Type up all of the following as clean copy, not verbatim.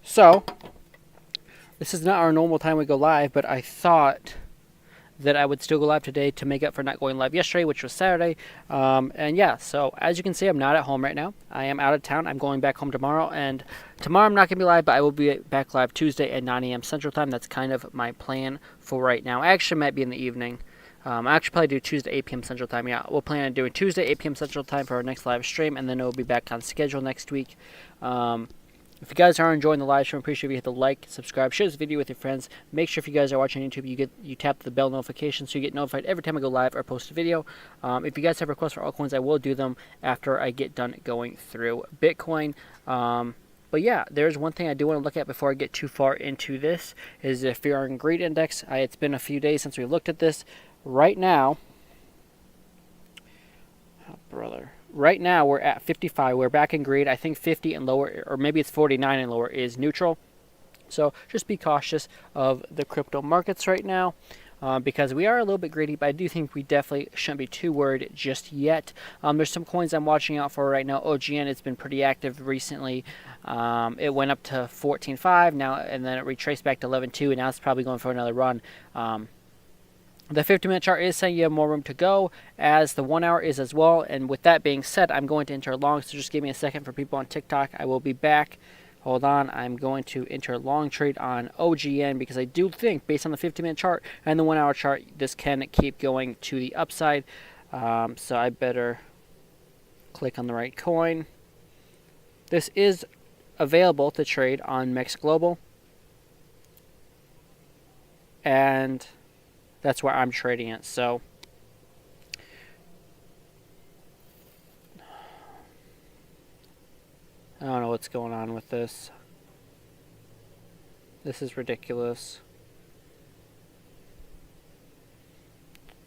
So, this is not our normal time we go live, but I thought that I would still go live today to make up for not going live yesterday, which was Saturday. And yeah, so as you can see, I'm not at home right now. I am out of town. I'm going back home tomorrow, and tomorrow I'm not going to be live, but I will be back live Tuesday at 9 a.m. Central Time. That's kind of my plan for right now. I actually might be in the evening. I actually probably do Tuesday 8 p.m. Central Time. Yeah, we'll plan on doing Tuesday 8 p.m. Central Time for our next live stream, and then it will be back on schedule next week. If you guys are enjoying the live stream, I appreciate if you hit the like, subscribe, share this video with your friends. Make sure if you guys are watching on YouTube, you tap the bell notification so you get notified every time I go live or post a video. If you guys have requests for altcoins, I will do them after I get done going through Bitcoin. But yeah, there's one thing I do want to look at before I get too far into this, is the Fear and Greed Index. It's been a few days since we looked at this. Right now, right now we're at 55. We're back in greed. I think 50 and lower, or maybe it's 49 and lower, is neutral. So just be cautious of the crypto markets right now, because we are a little bit greedy, but I do think we definitely shouldn't be too worried just yet. There's some coins I'm watching out for right now. OGN has been pretty active recently. It went up to 14.5 now, and then it retraced back to 11.2, and now it's probably going for another run. The 50-minute chart is saying you have more room to go, as the 1 hour is as well. And with that being said, I'm going to enter long, so just give me a second for people on TikTok. I will be back. Hold on. I'm going to enter a long trade on OGN, because I do think, based on the 50-minute chart and the 1 hour chart, this can keep going to the upside. So I better click on the right coin. This is available to trade on MEX Global, and that's where I'm trading it. So I don't know what's going on with this. This is ridiculous.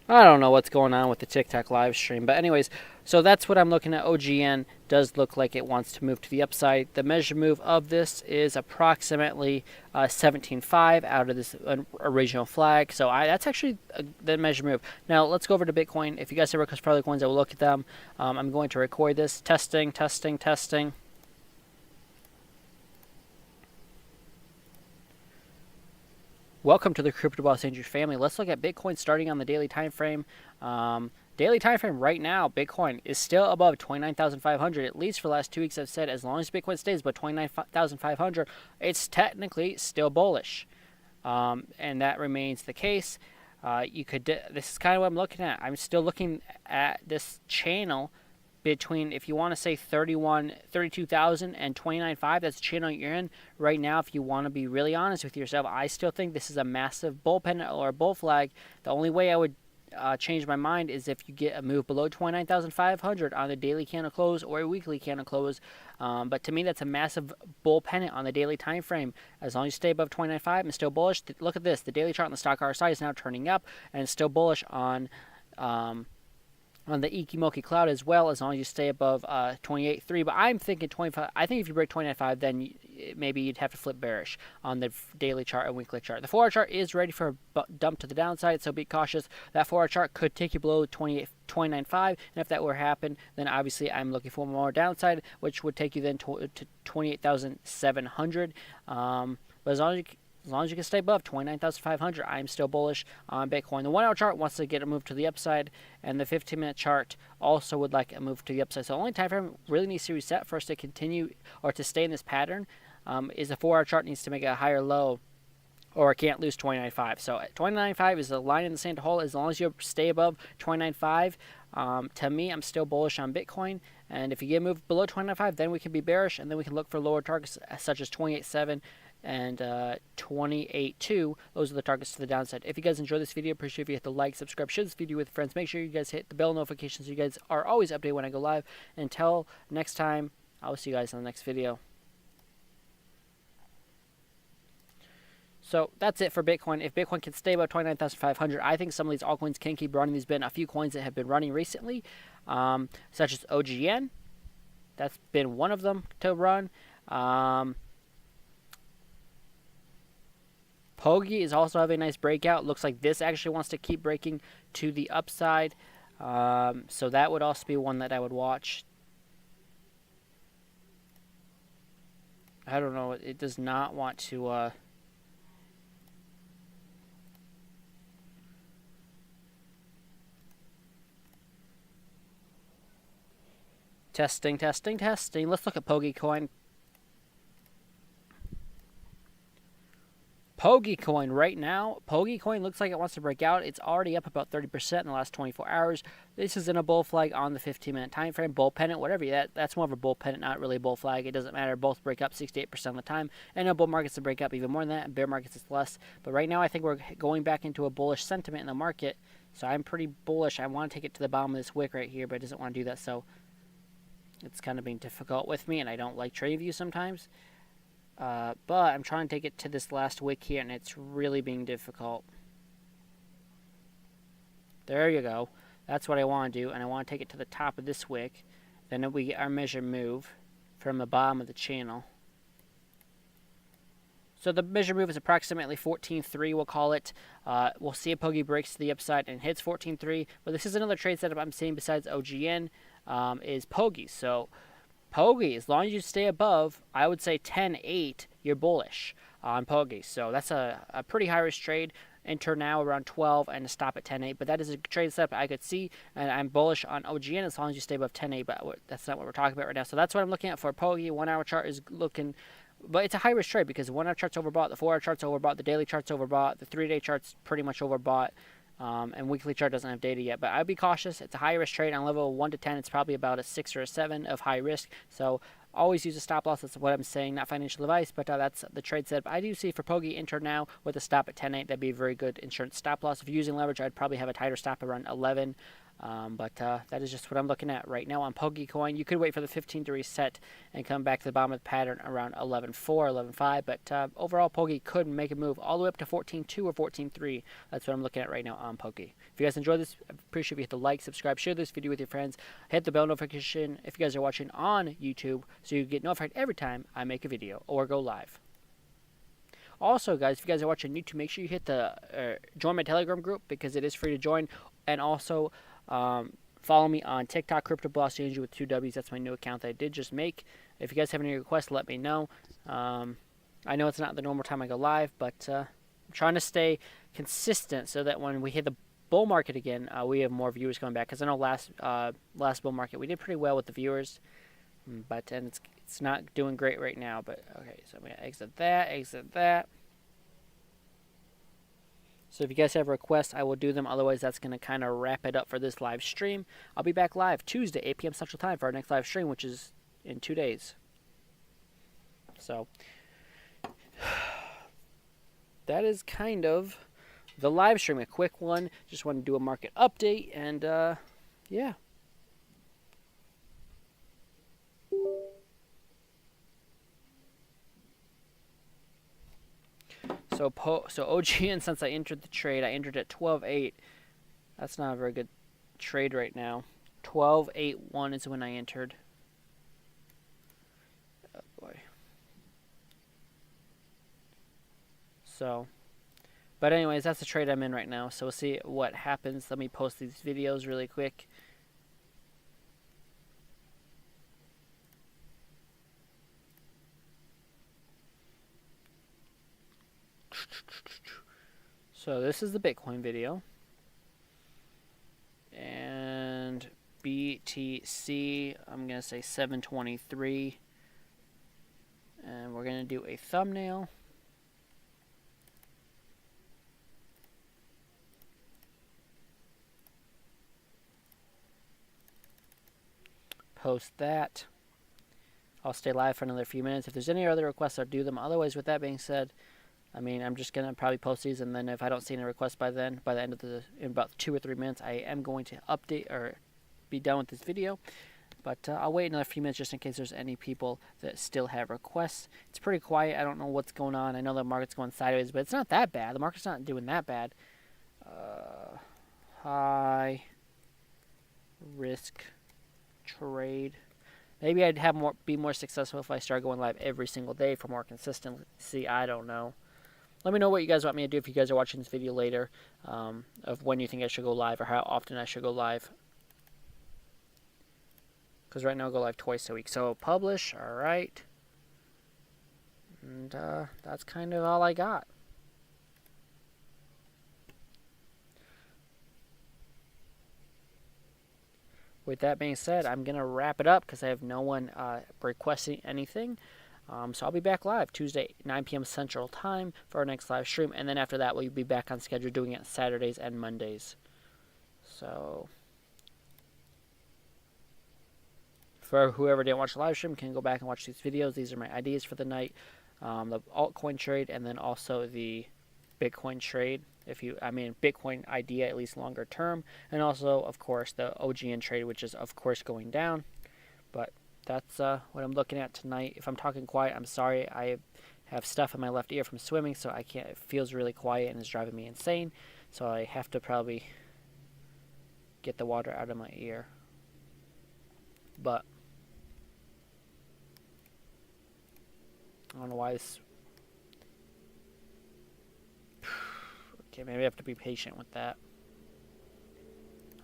I don't know what's going on with the TikTok live stream. But anyways, so that's what I'm looking at. OGN does look like it wants to move to the upside. The measure move of this is approximately 17.5 out of this original flag. So that's actually the measure move. Now let's go over to Bitcoin. If you guys have requests for other coins, I will look at them. I'm going to record this. Testing. Welcome to the Crypto Boss Andrew family. Let's look at Bitcoin starting on the daily time frame. Daily time frame right now, Bitcoin is still above 29,500. At least for the last 2 weeks, I've said as long as Bitcoin stays above 29,500, it's technically still bullish, and that remains the case. This is kind of what I'm looking at. I'm still looking at this channel between, if you want to say 32,000 and 29.5, that's the channel you're in right now. If you want to be really honest with yourself, I still think this is a massive bull pennant or a bull flag. The only way I would change my mind is if you get a move below 29,500 on the daily candle close or a weekly candle close. But to me, that's a massive bull pennant on the daily time frame. As long as you stay above 29.5, I'm still bullish. Look at this. The daily chart on the stock RSI is now turning up, and it's still bullish on the Ikimoki cloud as well, as long as you stay above 28.3. But I'm thinking 25. I think if you break 29.5, then maybe you'd have to flip bearish on the daily chart and weekly chart. The 4-hour chart is ready for a dump to the downside, so be cautious. That 4-hour chart could take you below 29.5, and if that were to happen, then obviously I'm looking for more downside, which would take you then to 28,700. But as long as you can stay above 29,500, I'm still bullish on Bitcoin. The 1-hour chart wants to get a move to the upside, and the 15-minute chart also would like a move to the upside. So the only time frame really needs to reset for us to continue or to stay in this pattern is the 4-hour chart needs to make a higher low, or it can't lose 29.5. So 29.5 is the line in the sand to hold. As long as you stay above 29.5, to me, I'm still bullish on Bitcoin. And if you get a move below 29.5, then we can be bearish, and then we can look for lower targets such as 28.7 and 28.2. Those are the targets to the downside. If you guys enjoyed this video, appreciate if you hit the like, subscribe, share this video with friends. Make sure you guys hit the bell notifications so you guys are always updated when I go live. Until next time, I'll see you guys in the next video. So that's it for Bitcoin. If Bitcoin can stay above 29,500, I think some of these altcoins can keep running. There's been a few coins that have been running recently, such as OGN. That's been one of them to run. Pogi is also having a nice breakout. Looks like this actually wants to keep breaking to the upside. So that would also be one that I would watch. I don't know. It does not want to. Testing, testing, testing. Let's look at Pokecoin. Pokecoin right now. Pokecoin looks like it wants to break out. It's already up about 30% in the last 24 hours. This is in a bull flag on the 15-minute time frame. Bull pennant, whatever. That's more of a bull pennant, not really a bull flag. It doesn't matter. Both break up 68% of the time. And in bull markets to break up even more than that. And bear markets is less. But right now I think we're going back into a bullish sentiment in the market. So I'm pretty bullish. I want to take it to the bottom of this wick right here, but it doesn't want to do that. So it's kind of being difficult with me, and I don't like TradingView sometimes. But I'm trying to take it to this last wick here, and it's really being difficult. There you go. That's what I want to do, and I want to take it to the top of this wick. Then we get our measure move from the bottom of the channel. So the measure move is approximately 14.3, we'll call it. We'll see if Pogi breaks to the upside and hits 14.3. But this is another trade setup I'm seeing besides OGN, is Pogi. So Pogi, as long as you stay above, I would say 10.8, you're bullish on Pogi. So that's a pretty high risk trade. Enter now around 12 and stop at 10.8. But that is a trade setup I could see, and I'm bullish on OGN as long as you stay above 10.8. But that's not what we're talking about right now. So that's what I'm looking at for Pogi. 1 hour chart is looking, but it's a high risk trade because the 1 hour chart's overbought, the 4 hour chart's overbought, the daily chart's overbought, the 3 day chart's pretty much overbought. And weekly chart doesn't have data yet, but I'd be cautious. It's a high risk trade. On level 1 to 10, it's probably about a 6 or a 7 of high risk. So always use a stop loss. That's what I'm saying. Not financial advice, but that's the trade setup I do see for Pogi. Enter now with a stop at 10.8. That'd be a very good insurance stop loss. If you're using leverage, I'd probably have a tighter stop around 11. But that is just what I'm looking at right now on Pokecoin. You could wait for the 15 to reset and come back to the bottom of the pattern around 11.4, 11.5. But overall, Poke could make a move all the way up to 14.2 or 14.3. That's what I'm looking at right now on Poke. If you guys enjoyed this, I appreciate if you hit the like, subscribe, share this video with your friends. Hit the bell notification if you guys are watching on YouTube so you get notified every time I make a video or go live. Also, guys, if you guys are watching YouTube, make sure you hit the join my Telegram group because it is free to join. And also, follow me on TikTok, CryptoBossAngel with 2 W's. That's my new account that I did just make. If you guys have any requests, let me know. I know it's not the normal time I go live, but I'm trying to stay consistent so that when we hit the bull market again, we have more viewers coming back. Because I know last bull market we did pretty well with the viewers, but it's not doing great right now. But okay, so I'm gonna exit that. So if you guys have requests, I will do them. Otherwise, that's going to kind of wrap it up for this live stream. I'll be back live Tuesday, 8 p.m. Central Time for our next live stream, which is in 2 days. So that is kind of the live stream. A quick one. Just want to do a market update, and yeah. So OGN, since I entered the trade, I entered at 12.8. That's not a very good trade right now. 12.81 is when I entered. Oh boy. So, but anyways, that's the trade I'm in right now. So we'll see what happens. Let me post these videos really quick. So this is the Bitcoin video. And BTC, I'm going to say 723. And we're going to do a thumbnail. Post that. I'll stay live for another few minutes. If there's any other requests, I'll do them. Otherwise, with that being said, I mean, I'm just going to probably post these, and then if I don't see any requests by then, by the end of in about 2 or 3 minutes, I am going to update or be done with this video. But I'll wait another few minutes just in case there's any people that still have requests. It's pretty quiet. I don't know what's going on. I know the market's going sideways, but it's not that bad. The market's not doing that bad. High risk trade. Maybe I'd have be more successful if I start going live every single day for more consistency. I don't know. Let me know what you guys want me to do if you guys are watching this video later, of when you think I should go live or how often I should go live. Because right now I go live twice a week. So publish, all right. And that's kind of all I got. With that being said, I'm going to wrap it up because I have no one requesting anything. So I'll be back live Tuesday, 9 p.m. Central Time for our next live stream. And then after that, we'll be back on schedule doing it Saturdays and Mondays. So for whoever didn't watch the live stream, can go back and watch these videos. These are my ideas for the night. The altcoin trade, and then also the Bitcoin trade. Bitcoin idea, at least longer term. And also, of course, the OGN trade, which is, of course, going down. But that's what I'm looking at tonight. If I'm talking quiet, I'm sorry. I have stuff in my left ear from swimming, so I can't. It feels really quiet and it's driving me insane. So I have to probably get the water out of my ear. But I don't know why this. Okay, maybe I have to be patient with that.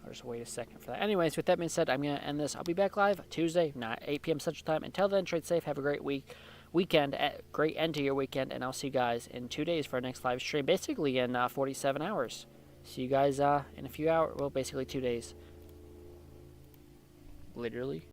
I'll just wait a second for that. Anyways, with that being said, I'm going to end this. I'll be back live Tuesday, 8 p.m. Central Time. Until then, trade safe. Have a great weekend. Great end to your weekend. And I'll see you guys in 2 days for our next live stream. Basically in 47 hours. See you guys in a few hours. Well, basically 2 days. Literally.